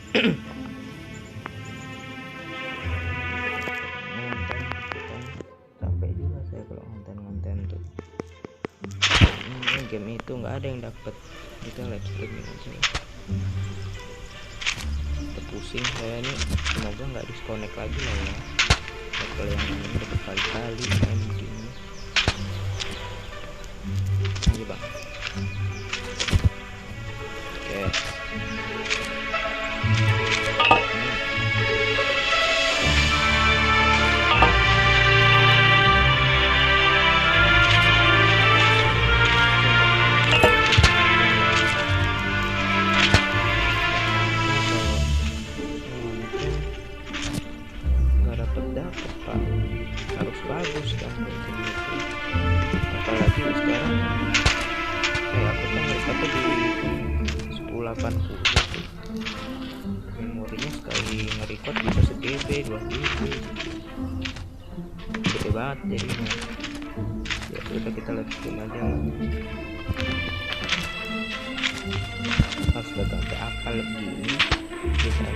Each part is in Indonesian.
Ngonten kan capek juga saya kalau ngonten tuh. Ini game itu nggak ada yang dapet, kita live streaming aja. Pusing saya nih, semoga nggak disconnect lagi lah ya. Kalau yang ini udah berkali-kali main begini. Ini bang. Oke. Dapet pak, harus bagus kan gitu. Apalagi sekarang aku kan ngerekordnya di 1080 tuh, memorinya sekali ngerekord bisa se-GB 2 GB, gede banget jadinya. Ya udah kita live stream aja lah. Harus sampai akal begini kita.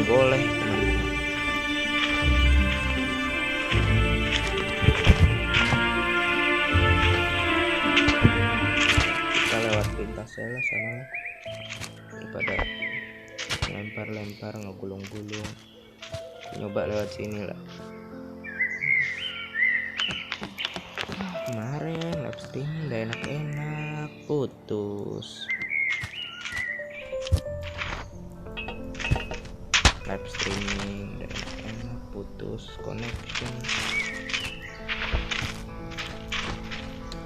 Boleh teman-teman. Kita lewat pintas lah sana daripada lempar-lempar ngegulung-gulung. Nyoba lewat sini lah. Kemarin live stream udah enak-enak putus. Live streaming dan enak putus connection.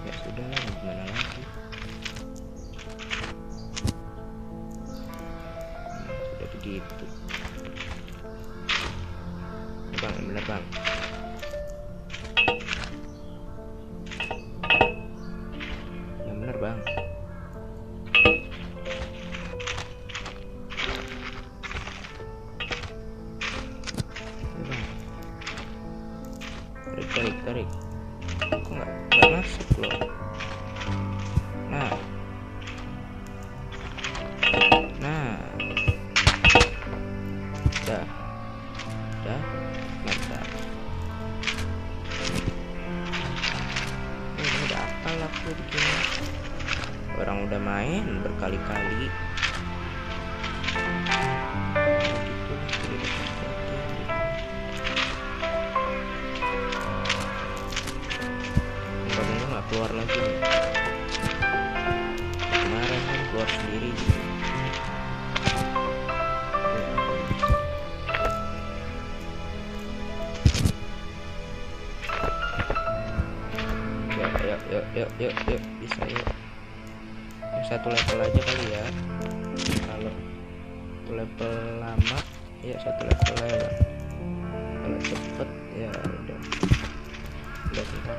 Ya sudah lah, gimana lagi. Sudah begitu bang, bener bang. Yang bener bang. Tarik kok nggak masuk loh. Nah dah mantap. Ini udah apal aku begini, orang udah main berkali-kali. Keluar lagi nih. Kemarin kan keluar sendiri gitu. Yuk bisa yuk. Satu level aja kali ya. Kalau satu level lama ya satu level aja. Kalau cepet ya udah sebentar.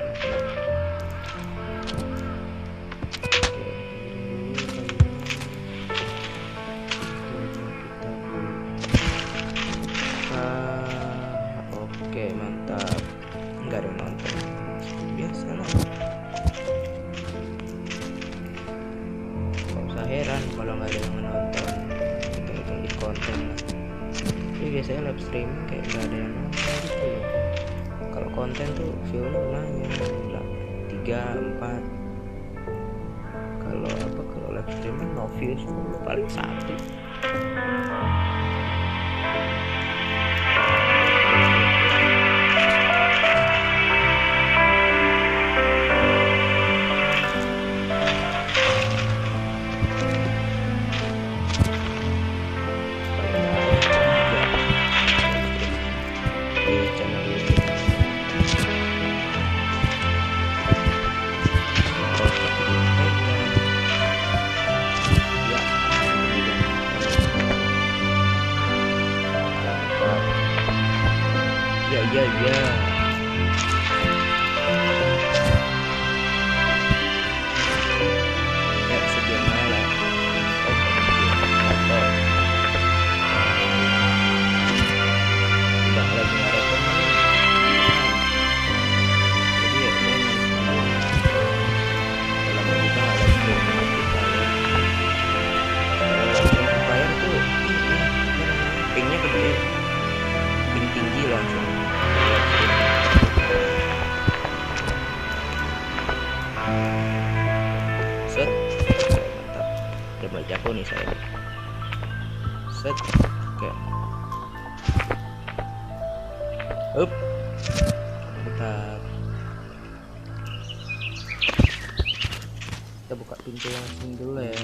Oke mantap, nggak ada nonton, biasa lah. Gak usah heran kalau nggak ada yang menonton, hitung-hitung di konten lah. Tapi biasanya live streaming kayak nggak ada yang nonton gitu ya. Kalau konten tuh view-nya lumayan, 3-4. Kalau live streaming no views paling 1. mulai jago nih saya. Set. Oke. Up. Mantap. Kita buka pintu langsung dulu ya.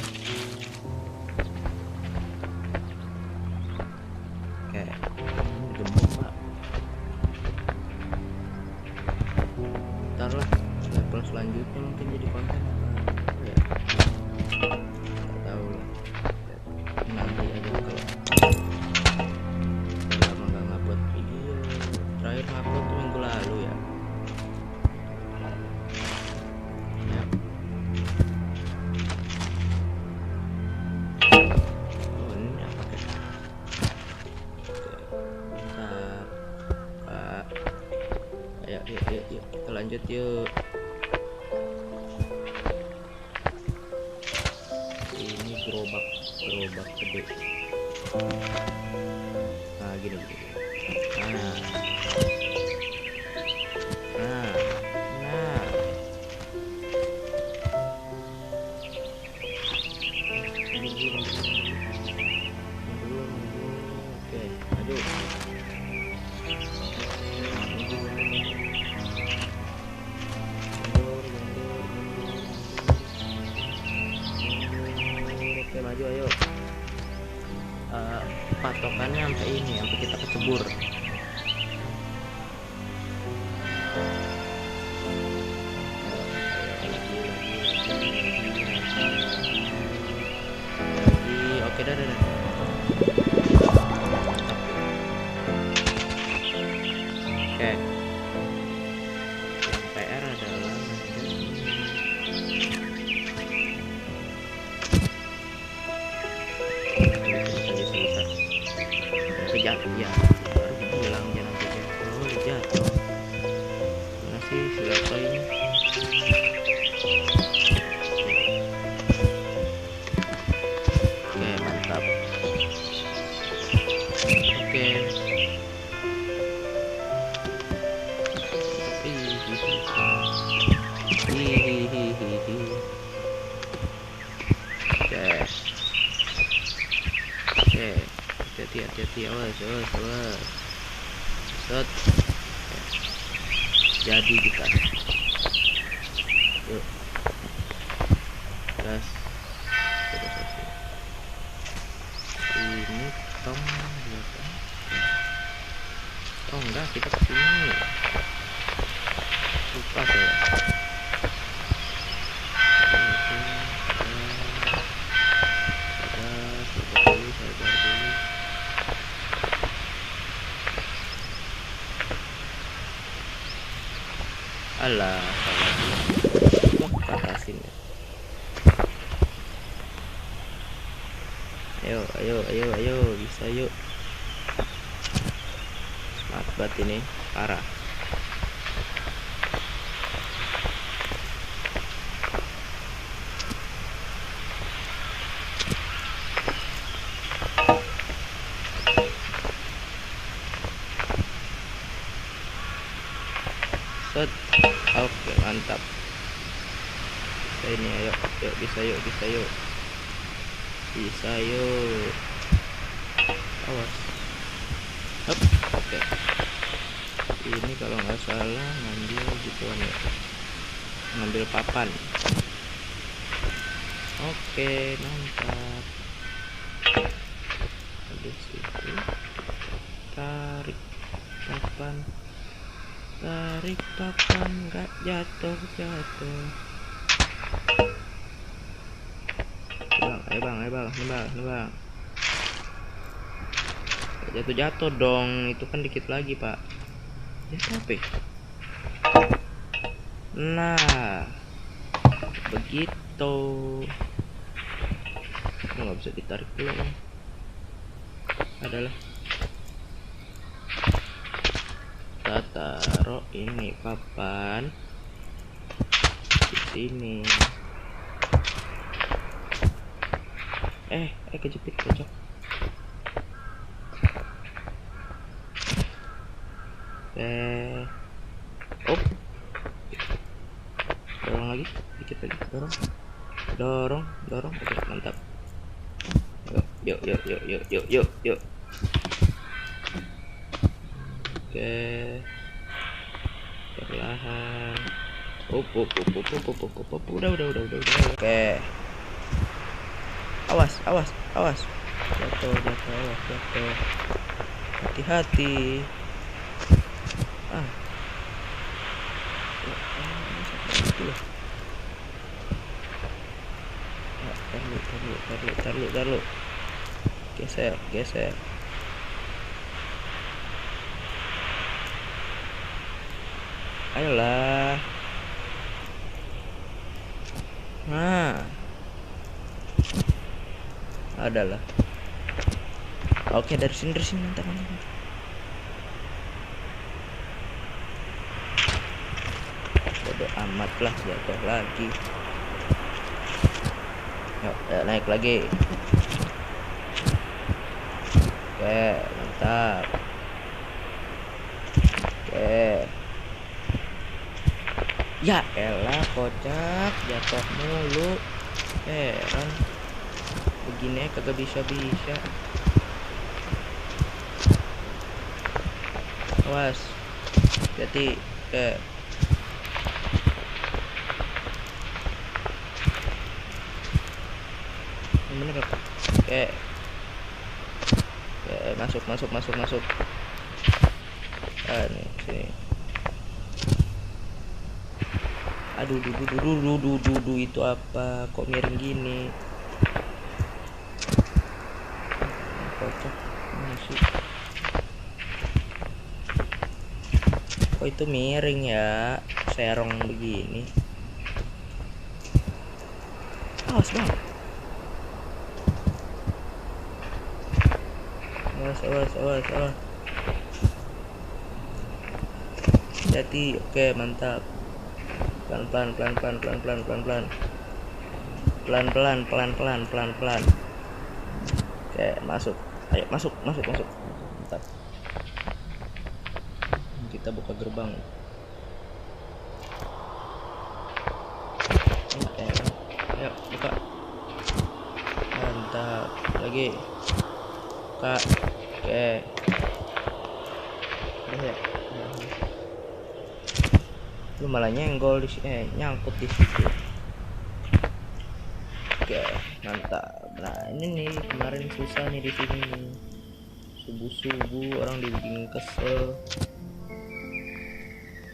Oke. Ini gembok pak. Ntar lah level selanjutnya mungkin jadi konten apa ya, nggak tahu lah, nanti aja kalau lama nggak ngupload video. Terakhir ngupload tuh minggu lalu ya. Oh ini apa kayak bentar pak. Ayo yuk kita lanjut yuk. Ini gerobak gede. Nah gini. Nah. Oke, maju. Oke, maju ayo. Patokannya sampai ini, sampai kita kecebur. Oke dah. Oke. PR adalah jatuh ya, baru bilang jangan jatuh. Oh jatuh. Mana sih siapa ini? Oke mantap. Oke. Oke. Hati-hati, awas. Set. Jadi kita. Yuk. Gas. Ini tong berapa? Oh enggak, kita kesini. Lupa saya. Alah, patasin ya. Ayo, bisa yuk. Semangat banget ini, parah. Set. Oke, mantap. Ini ayo, bisa yuk. Awas. Hop. Oke. Ini kalau nggak salah ngambil gituan ya. Ngambil papan. Oke, mantap. Di situ. Tarik papan, nggak jatuh. Bang. Jatuh dong, itu kan dikit lagi pak. Jatuh apa? Nah, begitu. Nggak bisa ditarik dulu. Adalah. Kita taruh ini papan di sini. Kejepit kocok. Dorong lagi, dikit lagi, dorong. Oke, mantap. Yuk, yuk, yuk, yuk, yuk, yuk, yuk. Oke. Perlahan. Udah. Oke. Awas, awas, awas. Jatuh, awas, jatuh. Hati-hati. Ah. Taruh. Geser. Ayolah. Nah. Adalah. Oke, dari sini mantap. Bodoh amat lah, jatuh lagi. Yuk, naik lagi. Oke, mantap. Oke. Ya elah, kocak, jatuh mulu. Heran. Begini kagak bisa. Awas. Jadi bener apa? Masuk. Nih, sini. Aduh, itu apa? Kok miring gini? Kocak masih. Kok itu miring ya? Serong begini. Awas bang. Awas. Jadi, oke, mantap. Pelan-pelan. Oke, masuk. Ayo, masuk. Mantap. Kita buka gerbang. Ayo, buka. Mantap. Lagi. Buka. Oke. Lu malah nyenggol di sini, nyangkut di situ. Oke, mantap. Nah, ini nih kemarin susah nih di sini nih. Subuh orang dibikin kesel.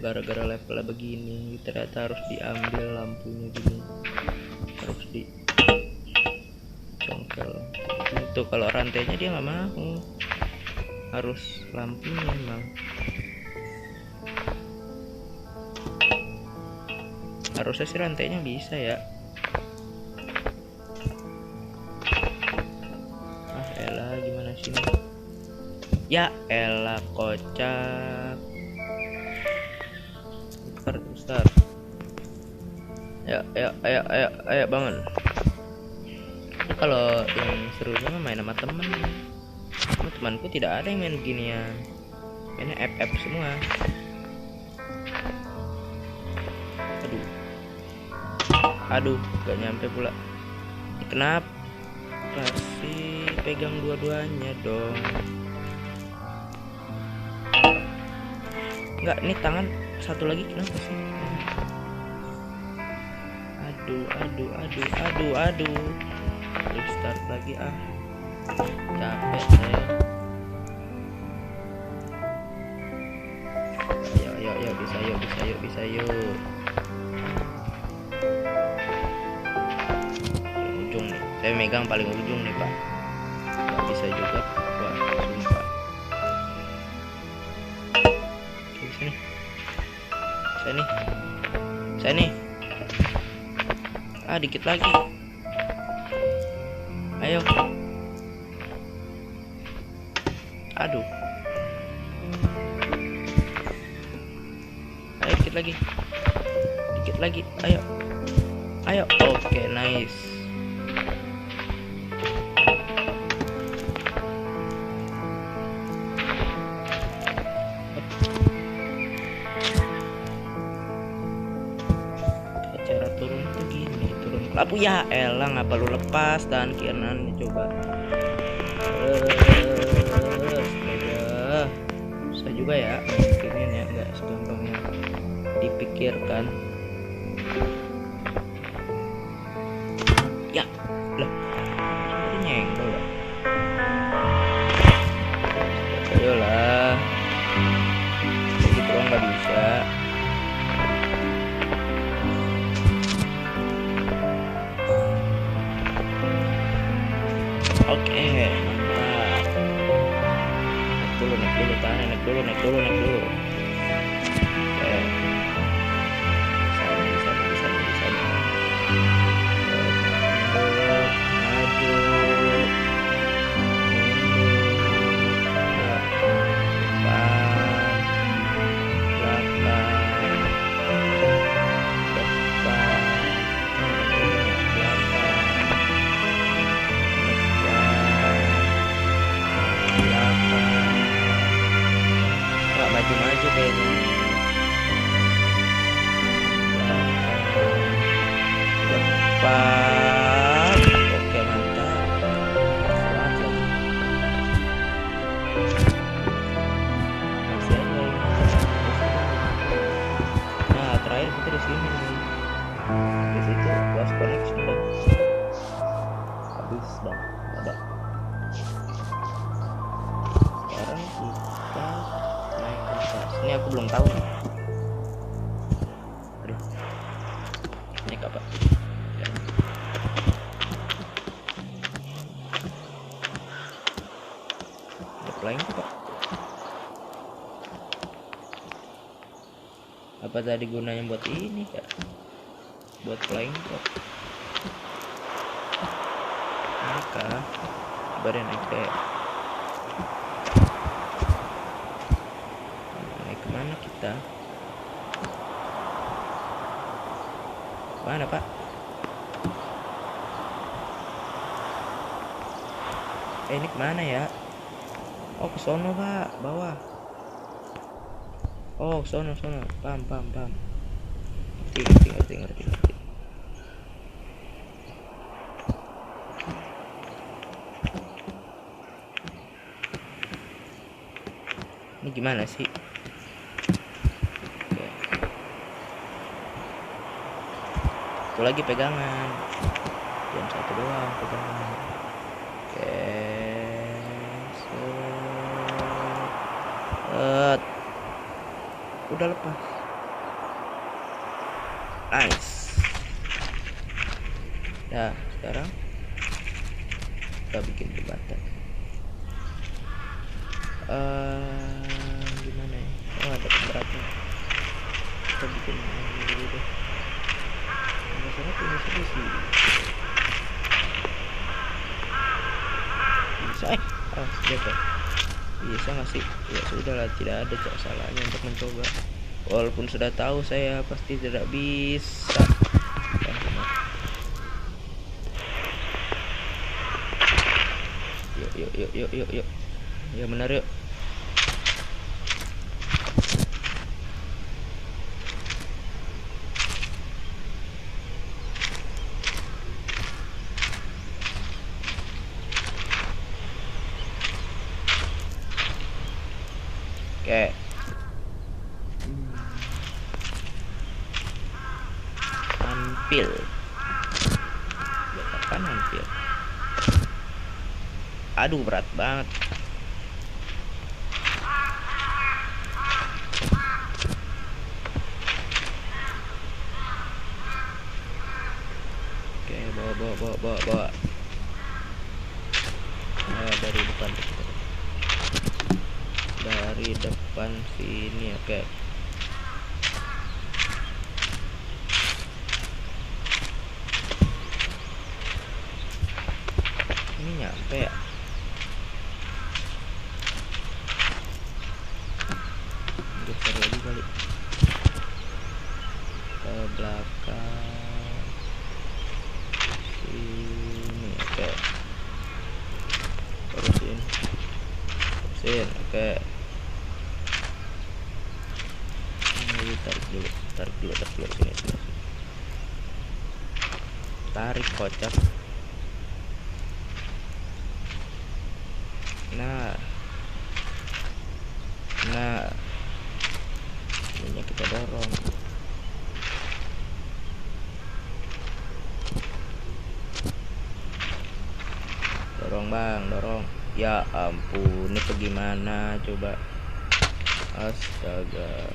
Gara-gara levelnya begini, ternyata harus diambil lampunya gini. Harus di congkel. Itu kalau rantainya dia nggak mau. Harus lampunya emang. Harusnya sih rantainya bisa ya. Ah elah, gimana sih ini? Ya elah, kocak. Start. Ayo bangun. Ini kalau yang serunya main sama temen. Temanku tidak ada yang main beginian. Mainnya FF semua. Aduh, gak nyampe pula. Kenapa sih pegang dua-duanya dong? Enggak, ini tangan satu lagi kenapa sih? Aduh. Restart lagi ah. Capek saya. Ayo, bisa yuk. Ujung nih. Saya megang paling ujung nih, Pak. Gak bisa juga. Wah, sumpah. Oke, sini. Ah, dikit lagi. Ayo. Aduh. Ayo dikit lagi. Ayo. Oke, nice. Cara turun tuh gini, turun lampu ya elah, ngapa lu lepas dan kirian coba. Astaga, susah juga ya bikinnya ya, nggak segampang yang dipikirkan. Ya lah, ini nyenggol ya. Ayolah, gitu doang nggak bisa. Oke, mantap. Naik dulu, tahan, naik dulu. Oke, bisa. Mundur, maju, depan, belakang, nggak maju kayaknya. Depan, oke mantap. Kuat lagi. Masih ada yang nah terakhir kita di sini nih. Di situ lost connection dah. Habis dah, ada. Sekarang kita naik ke atas. Ini aku belum tahu nih. Aduh, naik apa? Ya. Ada flying kok. Apa tadi gunanya buat ini ya? Buat flying kok. Maka baru naik deh. Naik kemana kita? Mana pak? Ini kemana ya? Oh ke sono pak, bawah. Oh sono. Paham. Ngerti. Ini gimana sih? Oke. Satu lagi pegangan. Jam satu doang pegangan. Oke. Set. Udah lepas. Nice. Nah sekarang kita bikin jembatan. Gimana ya? Oh ada pemberatnya. Kita bikin ini dulu deh. Masalah punya sih. Bisa jatuh. Bisa nggak sih? Ya sudahlah, tidak ada salahnya untuk mencoba. Walaupun sudah tahu saya pasti tidak bisa. Yuk. Ya benar yuk. Oke. Hampir. Ya kapan hampir? Aduh berat banget. Oke, bawa. Nah, dari depan sini. Oke. Ini nyampe ya? Geser lagi kali ke belakang sini. Oke. Terusin. Oke. Ini tarik dulu sini. Tarik kocak. Nah, ininya kita dorong. Dorong bang, dorong. Ya ampun, ini bagaimana coba? Astaga.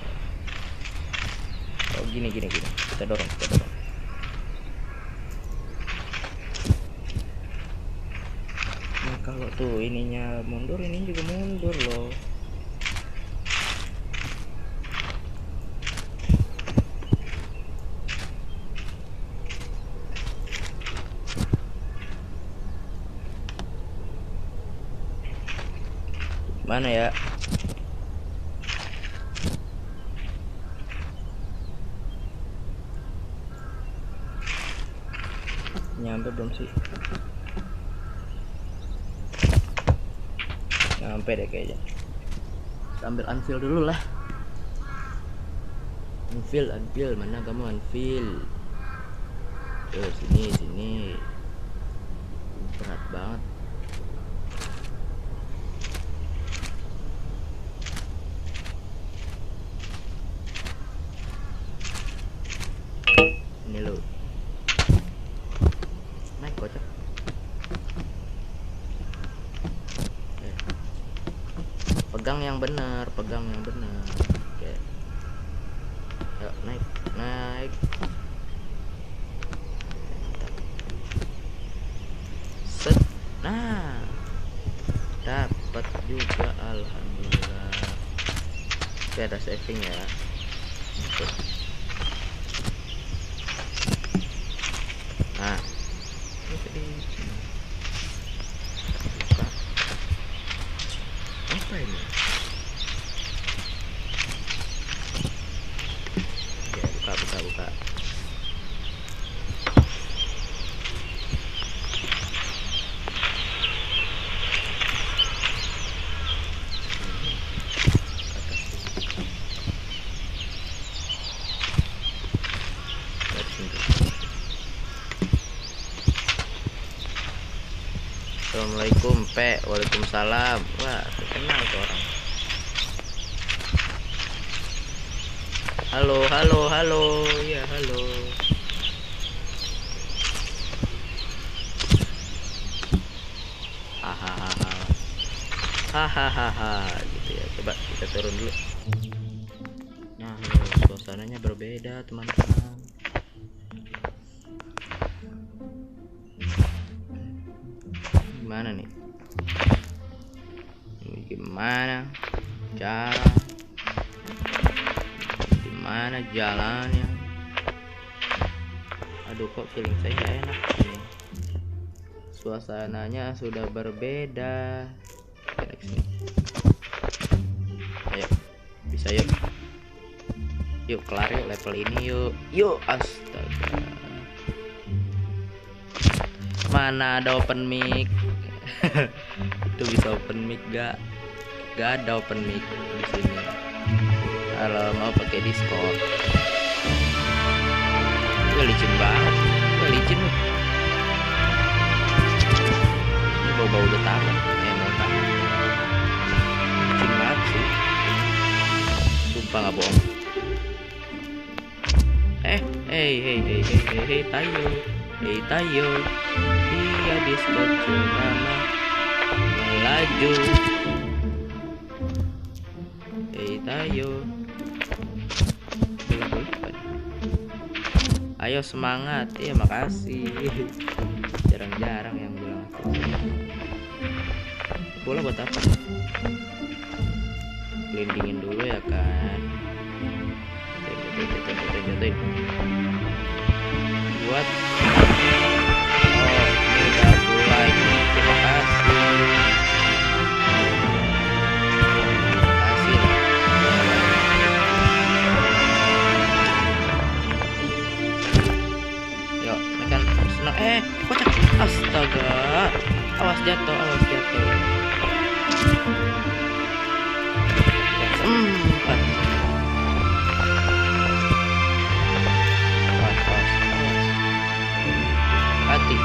Oh gini. Kita dorong. Nah, kalau tuh ininya mundur, ini juga mundur loh. Mana ya? Nyampe belum sih? Nyampe deh kayaknya. Sambil unveil dulu lah. Unveil, mana kamu unveil? Tuh sini. Berat banget. Ini lo. Naik kocak. Pegang yang benar. Oke. Yuk naik. Set. Nah, dapat juga, alhamdulillah. Oke, ada saving ya. Nah, ini buka. Apa ini? Oke, buka. Assalamualaikum, Pe. Waalaikumsalam. Wah, kenal tuh orang. Halo. Ya, halo. Hahaha. Gitu ya. Coba kita turun dulu. Nah, suasananya berbeda, teman-teman. Gimana nih? Gimana cara? Gimana jalannya? Aduh, kok feeling saya nggak enak ini. Suasananya sudah berbeda. Ayo, bisa yuk. Yuk kelar yuk level ini yuk. Astaga. Mana ada open mic? Itu bisa open mic gak ada open mic di sini. Kalau mau pakai Discord. Gue licin banget. Licin loh. Ini bau udah tamat. Mau tamat. Licin banget sih. Sumpah gak bohong. Hey tayo. Dia habis bercengkrama melaju. Tayo. Ayo semangat. Iya, makasih. Jarang-jarang yang bilang bola buat apa? Gelindingin dulu ya kan. Jatuhin. Buat ini udah mulai. Terima kasih. Yuk, makan senang. Kocak. Astaga. Awas jatuh. Empat. Hati.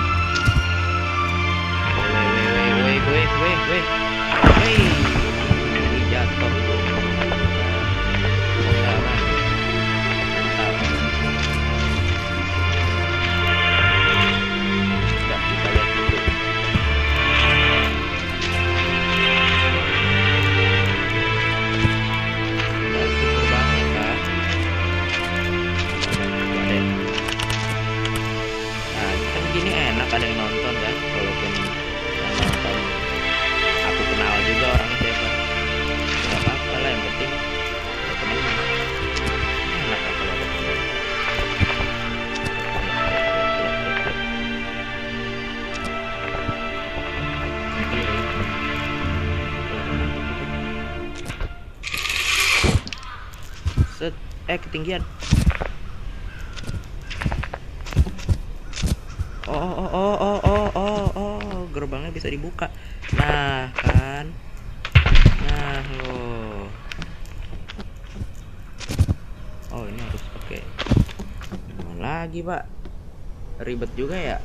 Weh. Ketinggian. Gerbangnya bisa dibuka. Nah kan, nah loh. Oh ini harus pakai lagi pak, ribet juga ya.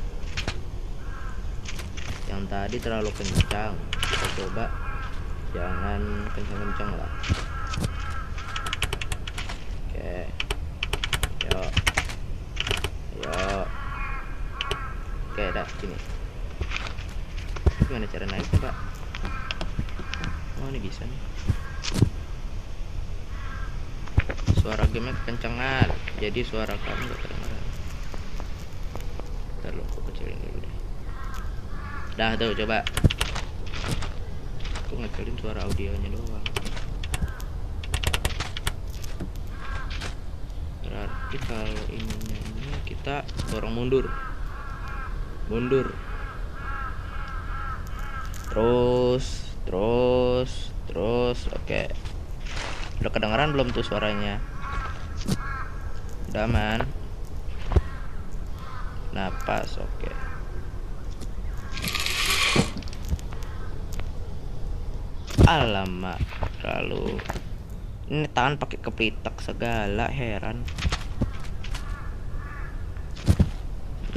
Yang tadi terlalu kencang, kita coba jangan kencang-kencang lah. Oke, yuk, yuk. Oke, dah sini. Gimana cara naiknya pak? Oh ini bisa nih. Suara game kekencangan, jadi suara kamu gak kedengaran. Ntar lu aku kecilin dulu deh. Dah tuh coba. Aku ngecilin suara audionya doang. Berarti kalau ininya ini kita dorong mundur. Mundur. Terus. Oke. Udah kedengaran belum tuh suaranya? Udah aman. Napas, oke. Alamak, terlalu. Ini tangan pakai kepitak segala, heran.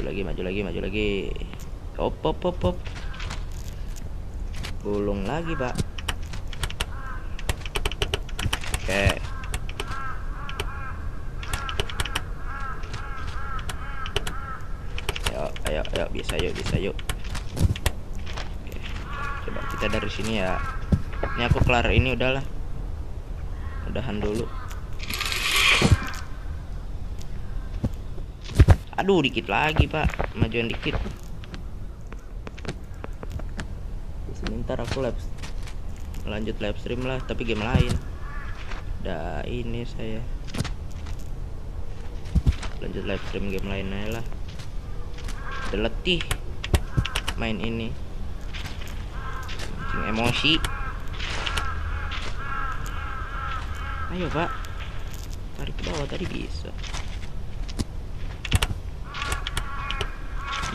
Maju lagi. Op. Gulung lagi, Pak. Oke. Ayo, bisa yuk. Oke. Coba kita dari sini ya. Ini aku kelar ini udahlah. Udahan dulu. Aduh, dikit lagi, Pak. Majuan dikit. Sebentar aku lanjut live stream lah, tapi game lain. Dah ini saya lanjut live stream game lain aja lah. Udah letih main ini, mancing emosi. Ayo pak, tarik ke bawah tadi bisa.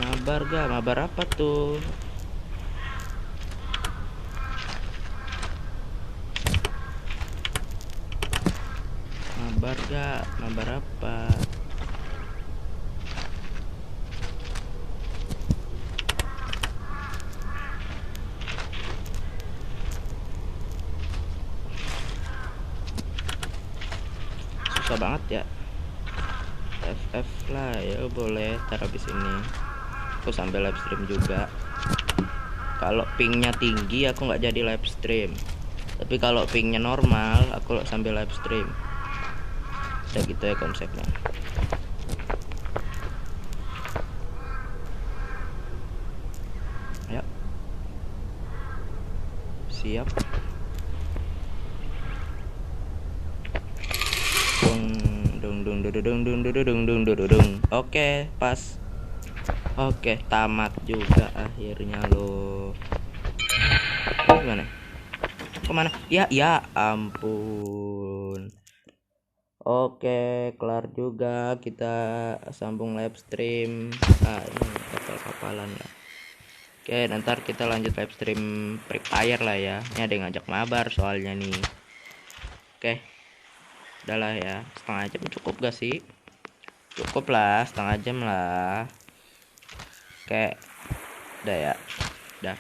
Mabar apa tuh? Mabar apa? Susah banget ya. FF lah ya, boleh tar habis ini aku sambil live stream juga. Kalau pingnya tinggi aku nggak jadi live stream, tapi kalau pingnya normal aku sambil live stream. Udah gitu ya konsepnya. Ayo, siap. Oke, pas. Oke, tamat juga akhirnya lo. Gimana? Kemana? Ya ampun. Oke, kelar juga, kita sambung live stream. Ini kapal-kapalan lah. Oke, nanti kita lanjut live stream Free Fire lah ya. Ini ada yang ngajak mabar soalnya nih. Oke, udahlah ya, setengah jam cukup gak sih? Cukup lah, setengah jam lah. Oke, udah ya, udah.